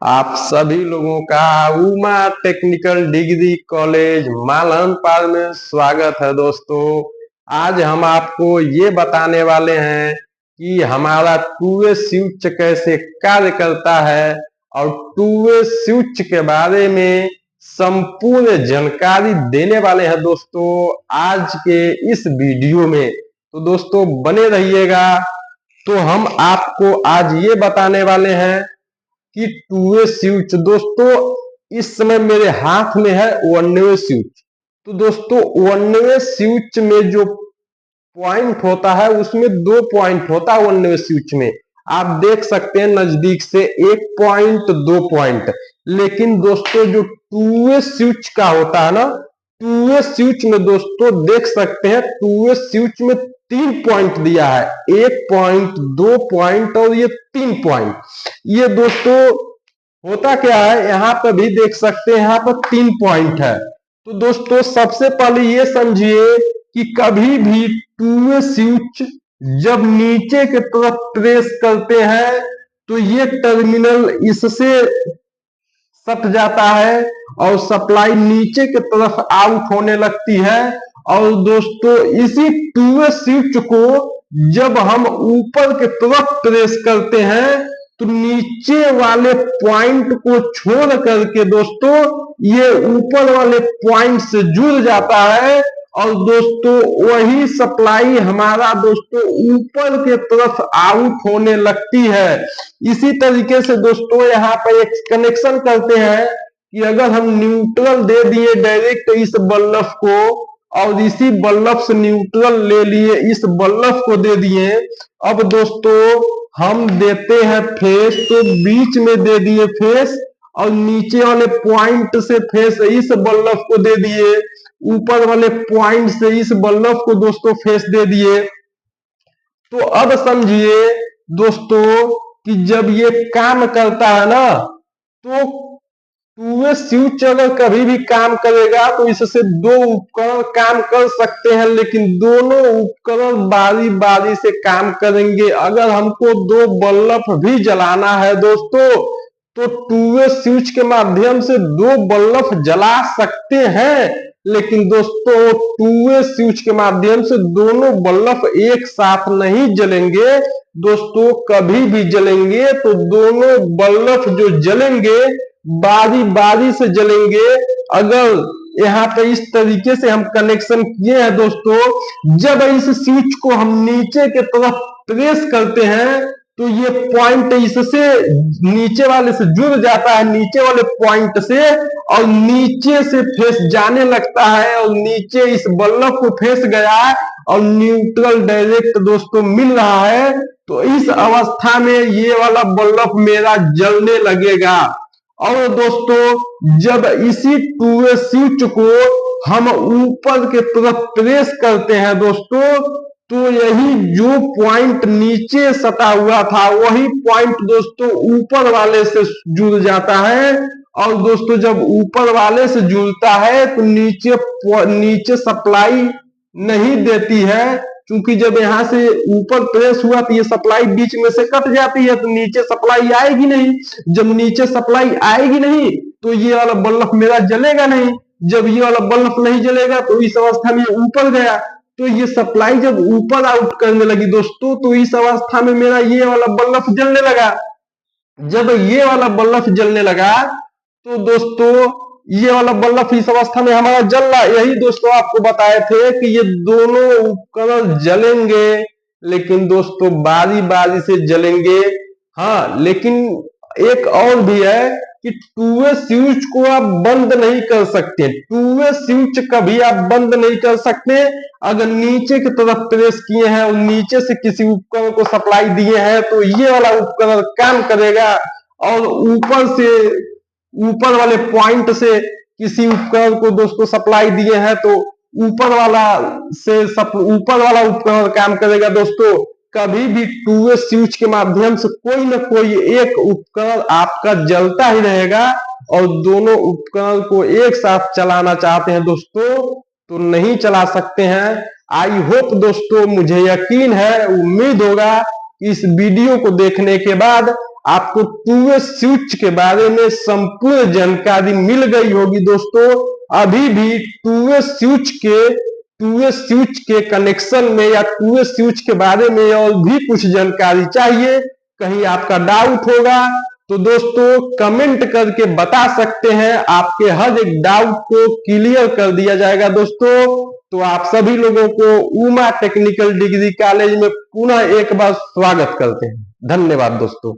आप सभी लोगों का उमा टेक्निकल डिग्री कॉलेज मालनपाल में स्वागत है। दोस्तों, आज हम आपको ये बताने वाले हैं कि हमारा टू वे स्विच कैसे कार्य करता है और टू वे स्विच के बारे में संपूर्ण जानकारी देने वाले हैं दोस्तों आज के इस वीडियो में। तो दोस्तों बने रहिएगा। तो हम आपको आज ये बताने वाले हैं कि टू वे स्विच दोस्तों इस समय मेरे हाथ में है वन वे स्विच। तो दोस्तों वन वे स्विच में जो पॉइंट होता है उसमें दो पॉइंट होता है वन वे स्विच में। आप देख सकते हैं नजदीक से एक पॉइंट दो पॉइंट। लेकिन दोस्तों जो टू वे स्विच का होता है ना, टू वे स्विच में दोस्तों देख सकते हैं टू वे स्विच में तीन पॉइंट दिया है, एक पॉइंट दो पॉइंट और ये तीन पॉइंट। ये दोस्तों होता क्या है, यहाँ पर भी देख सकते हैं यहाँ पर तीन पॉइंट है। तो दोस्तों सबसे पहले ये समझिए कि कभी भी टू वे स्विच जब नीचे की तरफ प्रेस करते हैं तो ये टर्मिनल इससे सट जाता है और सप्लाई नीचे की तरफ आउट होने लगती है। और दोस्तों इसी टू वे स्विच को जब हम ऊपर की तरफ प्रेस करते हैं तो नीचे वाले पॉइंट को छोड़ करके दोस्तों ये ऊपर वाले पॉइंट से जुड़ जाता है और दोस्तों वही सप्लाई हमारा दोस्तों ऊपर के तरफ आउट होने लगती है। इसी तरीके से दोस्तों यहाँ पर एक कनेक्शन करते हैं कि अगर हम न्यूट्रल दे दिए डायरेक्ट इस बल्ब को और इसी बल्ब से न्यूट्रल ले लिए इस बल्ब को दे दिए। अब दोस्तों हम देते हैं फेस, तो बीच में दे दिए फेस और नीचे वाले पॉइंट से फेस इस बल्ब को दे दिए, ऊपर वाले पॉइंट से इस बल्ब को दोस्तों फेस दे दिए। तो अब समझिए दोस्तों कि जब ये काम करता है ना तो टू वे स्विच अगर कभी भी काम करेगा तो इससे दो उपकरण काम कर सकते हैं, लेकिन दोनों उपकरण बारी बारी से काम करेंगे। अगर हमको दो बल्ब भी जलाना है दोस्तों तो टू वे स्विच के माध्यम से दो बल्ब जला सकते हैं, लेकिन दोस्तों टू वे स्विच के माध्यम से दोनों बल्ब एक साथ नहीं जलेंगे। दोस्तों कभी भी जलेंगे तो दोनों बल्ब जो जलेंगे बारी बारी से जलेंगे। अगर यहाँ पे इस तरीके से हम कनेक्शन किए हैं दोस्तों, जब इस स्विच को हम नीचे के तरफ प्रेस करते हैं तो ये पॉइंट इससे नीचे वाले से जुड़ जाता है, नीचे वाले पॉइंट से, और नीचे से फेस जाने लगता है और नीचे इस बल्ब को फेस गया और न्यूट्रल डायरेक्ट दोस्तों मिल रहा है। तो इस अवस्था में ये वाला बल्ब मेरा जलने लगेगा। और दोस्तों जब इसी टू वे स्विच को हम ऊपर के तरफ प्रेस करते हैं दोस्तों तो यही जो पॉइंट नीचे सटा हुआ था वही पॉइंट दोस्तों ऊपर वाले से जुड़ जाता है। और दोस्तों जब ऊपर वाले से जुड़ता है तो नीचे सप्लाई नहीं देती है, क्योंकि जब यहाँ से ऊपर प्रेस हुआ तो ये सप्लाई बीच में से कट जाती है तो नीचे सप्लाई आएगी नहीं। जब नीचे सप्लाई आएगी नहीं तो ये वाला बल्ब मेरा जलेगा नहीं। जब ये वाला बल्ब नहीं जलेगा तो इस अवस्था में ऊपर गया, तो ये सप्लाई जब ऊपर आउट करने लगी दोस्तों तो इस अवस्था में मेरा ये वाला बल्ब जलने लगा। जब ये वाला बल्ब जलने लगा तो दोस्तों ये वाला बल्ब इस अवस्था में हमारा जल रहा। यही दोस्तों आपको बताए थे कि ये दोनों उपकरण जलेंगे, लेकिन दोस्तों बारी बारी से जलेंगे। हाँ, लेकिन एक और भी है कि टू वे स्विच को आप बंद नहीं कर सकते। टू वे स्विच कभी आप बंद नहीं कर सकते। अगर नीचे की तरफ प्रेस किए हैं और नीचे से किसी उपकरण को सप्लाई दिए हैं तो ये वाला उपकरण काम करेगा, और ऊपर वाले पॉइंट से किसी उपकरण को दोस्तों सप्लाई दिए हैं तो ऊपर वाला उपकरण काम करेगा। दोस्तों कभी भी टू वे स्विच के माध्यम से कोई ना कोई एक उपकरण आपका जलता ही रहेगा, और दोनों उपकरण को एक साथ चलाना चाहते हैं दोस्तों तो नहीं चला सकते हैं। आई होप दोस्तों, मुझे यकीन है, उम्मीद होगा इस वीडियो को देखने के बाद आपको टू वे स्विच के बारे में संपूर्ण जानकारी मिल गई होगी दोस्तों। अभी भी टू वे स्विच के कनेक्शन में या टू वे स्विच के बारे में और भी कुछ जानकारी चाहिए, कहीं आपका डाउट होगा तो दोस्तों कमेंट करके बता सकते हैं, आपके हर एक डाउट को क्लियर कर दिया जाएगा दोस्तों। तो आप सभी लोगों को उमा टेक्निकल डिग्री कॉलेज में पुनः एक बार स्वागत करते हैं। धन्यवाद दोस्तों।